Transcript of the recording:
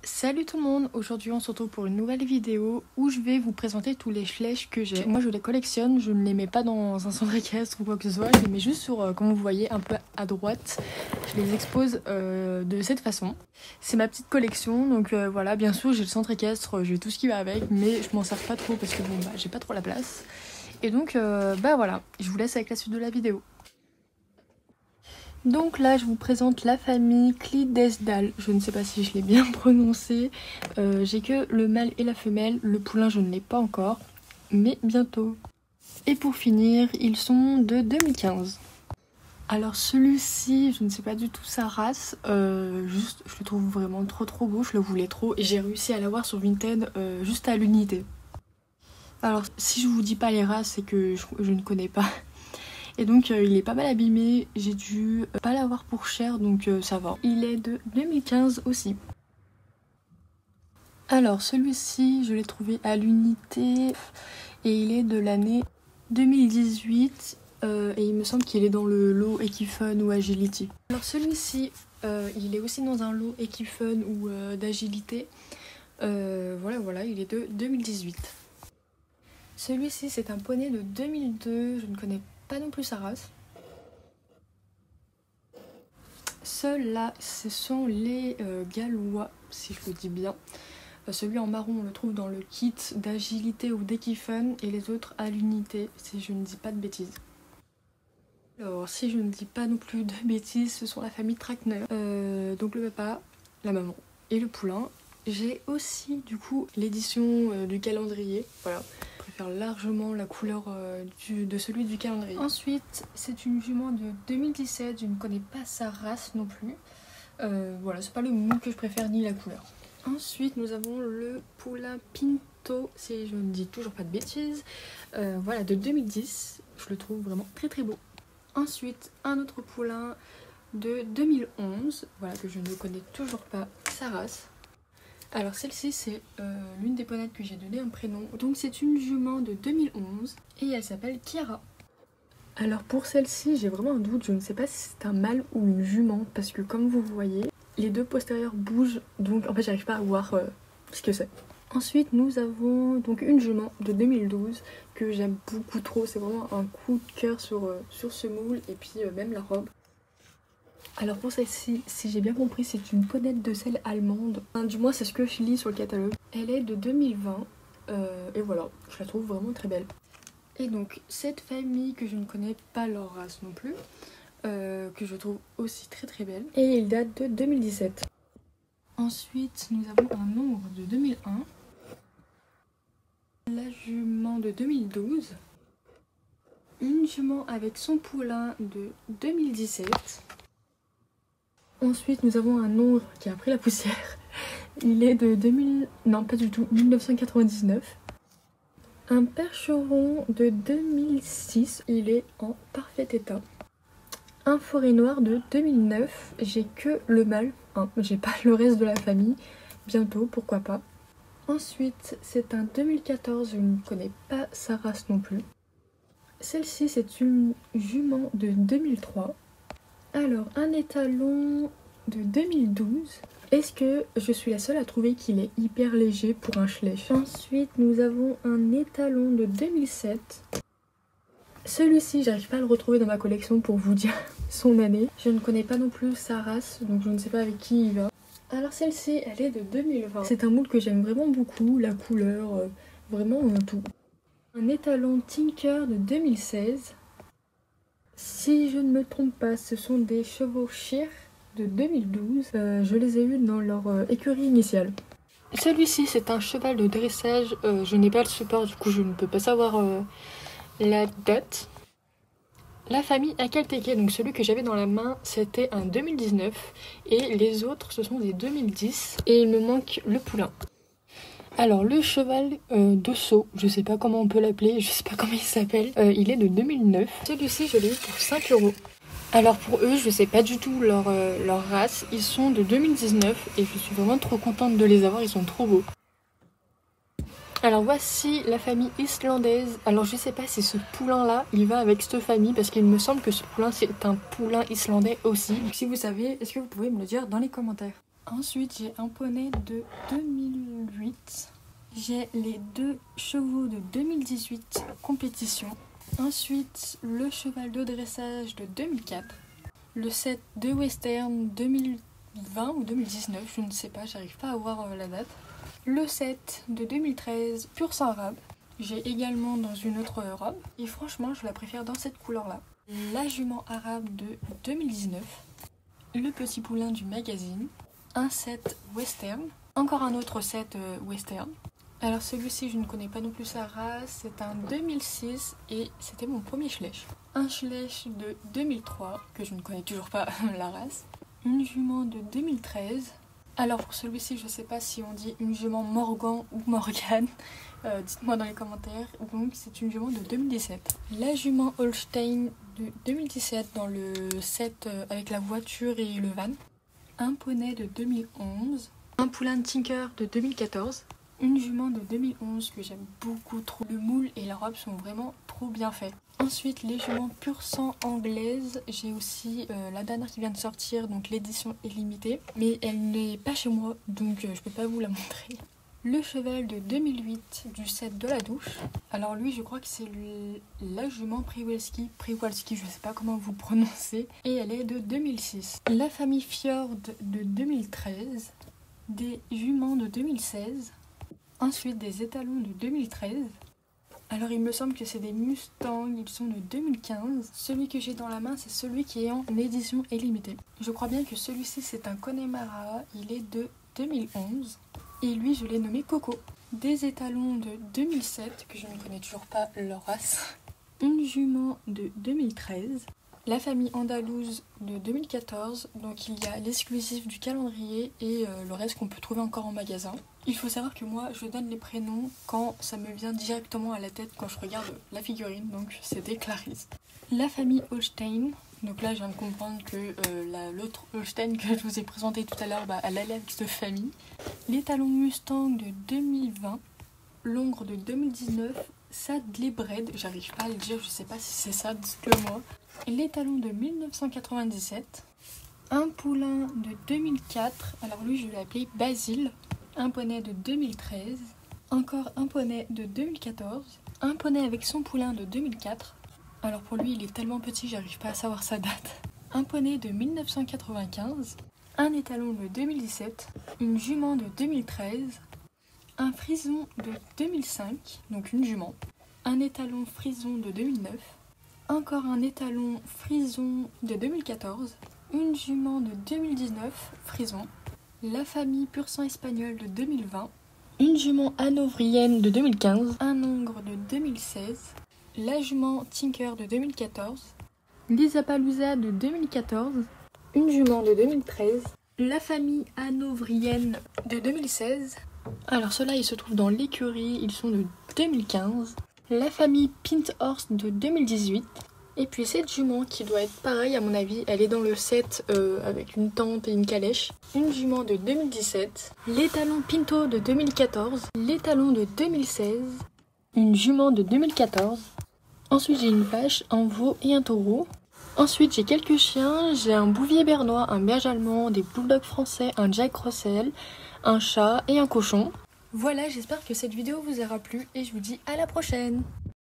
Salut tout le monde, aujourd'hui on se retrouve pour une nouvelle vidéo où je vais vous présenter tous les flèches que j'ai. Moi je les collectionne, je ne les mets pas dans un centre équestre ou quoi que ce soit, je les mets juste sur, comme vous voyez, un peu à droite. Je les expose de cette façon. C'est ma petite collection, donc voilà, bien sûr j'ai le centre équestre, j'ai tout ce qui va avec, mais je m'en sers pas trop parce que bon bah j'ai pas trop la place. Et donc bah voilà, je vous laisse avec la suite de la vidéo. Donc là, je vous présente la famille Clydesdale. Je ne sais pas si je l'ai bien prononcé. J'ai que le mâle et la femelle. Le poulain, je ne l'ai pas encore, mais bientôt. Et pour finir, ils sont de 2015. Alors celui-ci, je ne sais pas du tout sa race. Juste, je le trouve vraiment trop beau. Je le voulais trop et j'ai réussi à l'avoir sur Vinted juste à l'unité. Alors si je vous dis pas les races, c'est que je ne connais pas. Et donc il est pas mal abîmé, j'ai dû pas l'avoir pour cher donc ça va. Il est de 2015 aussi. Alors celui-ci je l'ai trouvé à l'unité et il est de l'année 2018 et il me semble qu'il est dans le lot Equifun ou Agility. Alors celui-ci il est aussi dans un lot Equifun ou d'Agilité. Voilà, il est de 2018. Celui-ci c'est un poney de 2002, je ne connais pas non plus sa race. Ceux-là, ce sont les gallois, si je le dis bien. Celui en marron, on le trouve dans le kit d'agilité ou d'Equifun et les autres à l'unité, si je ne dis pas de bêtises. Alors, si je ne dis pas non plus de bêtises, ce sont la famille Trackner. Donc le papa, la maman et le poulain. J'ai aussi du coup l'édition du calendrier, voilà. Je préfère largement la couleur de celui du calendrier. Ensuite, c'est une jument de 2017, je ne connais pas sa race non plus. Voilà, c'est pas le moule que je préfère ni la couleur. Ensuite, nous avons le poulain Pinto, si je ne dis toujours pas de bêtises. Voilà, de 2010, je le trouve vraiment très beau. Ensuite, un autre poulain de 2011, voilà, que je ne connais toujours pas sa race. Alors celle-ci c'est l'une des ponettes que j'ai donné un prénom. Donc c'est une jument de 2011 et elle s'appelle Kiara. Alors pour celle-ci j'ai vraiment un doute, je ne sais pas si c'est un mâle ou une jument parce que comme vous voyez les deux postérieurs bougent donc en fait j'arrive pas à voir ce que c'est. Ensuite nous avons donc une jument de 2012 que j'aime beaucoup trop, c'est vraiment un coup de cœur sur ce moule et puis même la robe. Alors pour celle-ci, si j'ai bien compris, c'est une ponette de selle allemande. Enfin, du moins c'est ce que je lis sur le catalogue. Elle est de 2020 et voilà, je la trouve vraiment très belle. Et donc cette famille que je ne connais pas leur race non plus, que je trouve aussi très belle. Et il date de 2017. Ensuite nous avons un nombre de 2001. La jument de 2012. Une jument avec son poulain de 2017. Ensuite, nous avons un nombre qui a pris la poussière. Il est de 2000... Non, pas du tout, 1999. Un percheron de 2006. Il est en parfait état. Un forêt noir de 2009. J'ai que le mâle. Hein, j'ai pas le reste de la famille. Bientôt, pourquoi pas. Ensuite, c'est un 2014. Je ne connais pas sa race non plus. Celle-ci, c'est une jument de 2003. Alors, un étalon de 2012. Est-ce que je suis la seule à trouver qu'il est hyper léger pour un schleich? Ensuite, nous avons un étalon de 2007. Celui-ci, j'arrive pas à le retrouver dans ma collection pour vous dire son année. Je ne connais pas non plus sa race, donc je ne sais pas avec qui il va. Alors celle-ci, elle est de 2020. C'est un moule que j'aime vraiment beaucoup, la couleur, vraiment tout. Un étalon Tinker de 2016. Si je ne me trompe pas, ce sont des chevaux Shire de 2012. Je les ai eus dans leur écurie initiale. Celui-ci, c'est un cheval de dressage. Je n'ai pas le support, du coup je ne peux pas savoir la date. La famille Akalteke, donc celui que j'avais dans la main, c'était un 2019. Et les autres, ce sont des 2010. Et il me manque le poulain. Alors le cheval de saut, je sais pas comment on peut l'appeler, je sais pas comment il s'appelle, il est de 2009. Celui-ci je l'ai eu pour 5 €. Alors pour eux, je sais pas du tout leur race, ils sont de 2019 et je suis vraiment trop contente de les avoir, ils sont trop beaux. Alors voici la famille islandaise. Alors je sais pas si ce poulain là, il va avec cette famille parce qu'il me semble que ce poulain c'est un poulain islandais aussi. Donc si vous savez, est-ce que vous pouvez me le dire dans les commentaires? Ensuite, j'ai un poney de 2008. J'ai les 2 chevaux de 2018 compétition. Ensuite, le cheval de dressage de 2004. Le set de western 2020 ou 2019, je ne sais pas, j'arrive pas à voir la date. Le set de 2013 pur sang arabe. J'ai également dans une autre robe. Et franchement, je la préfère dans cette couleur-là. La jument arabe de 2019. Le petit poulain du magazine. Un set western. Encore un autre set western. Alors celui-ci, je ne connais pas non plus sa race. C'est un 2006 et c'était mon premier Schleich. Un Schleich de 2003, que je ne connais toujours pas la race. Une jument de 2013. Alors pour celui-ci, je ne sais pas si on dit une jument Morgan ou Morgane. Dites-moi dans les commentaires. Donc c'est une jument de 2017. La jument Holstein de 2017 dans le set avec la voiture et le van. Un poney de 2011. Un poulain de Tinker de 2014. Une jument de 2011 que j'aime beaucoup trop. Le moule et la robe sont vraiment trop bien faits. Ensuite, les juments pur sang anglaises. J'ai aussi la dernière qui vient de sortir, donc l'édition est limitée. Mais elle n'est pas chez moi, donc je peux pas vous la montrer. Le cheval de 2008 du set de la douche. Alors lui, je crois que c'est la jument Przewalski, je sais pas comment vous prononcez. Et elle est de 2006. La famille Fjord de 2013. Des juments de 2016. Ensuite, des étalons de 2013. Alors, il me semble que c'est des Mustangs, ils sont de 2015. Celui que j'ai dans la main, c'est celui qui est en édition illimitée. Je crois bien que celui-ci, c'est un Connemara, il est de 2011. Et lui, je l'ai nommé Coco. Des étalons de 2007, que je ne connais toujours pas leur race. Une jument de 2013. La famille andalouse de 2014, donc il y a l'exclusif du calendrier et le reste qu'on peut trouver encore en magasin. Il faut savoir que moi je donne les prénoms quand ça me vient directement à la tête quand je regarde la figurine, donc c'est des Clarisse. La famille Holstein, donc là je viens de comprendre que l'autre Holstein que je vous ai présenté tout à l'heure, elle allait avec cette famille. Les talons Mustang de 2020, l'ongre de 2019, Sadley Bread, j'arrive pas à le dire, je sais pas si c'est ça, dites-le moi. Les talons de 1997, un poulain de 2004, alors lui je l'ai appelé Basile, un poney de 2013, encore un poney de 2014, un poney avec son poulain de 2004, alors pour lui il est tellement petit j'arrive pas à savoir sa date, un poney de 1995, un étalon de 2017, une jument de 2013, un frison de 2005, donc une jument, un étalon frison de 2009, encore un étalon frison de 2014, une jument de 2019, frison, la famille pur sang espagnol de 2020, une jument hanovrienne de 2015, un hongre de 2016, la jument Tinker de 2014, l'Isapalooza de 2014, une jument de 2013, la famille hanovrienne de 2016. Alors ceux-là ils se trouvent dans l'écurie, ils sont de 2015. La famille Pinthorst de 2018. Et puis cette jument qui doit être pareille à mon avis, elle est dans le set avec une tente et une calèche. Une jument de 2017. L'étalon Pinto de 2014. L'étalon de 2016. Une jument de 2014. Ensuite j'ai une vache, un veau et un taureau. Ensuite j'ai quelques chiens, j'ai un bouvier bernois, un berger allemand, des bulldogs français, un Jack Russell, un chat et un cochon. Voilà, j'espère que cette vidéo vous aura plu et je vous dis à la prochaine.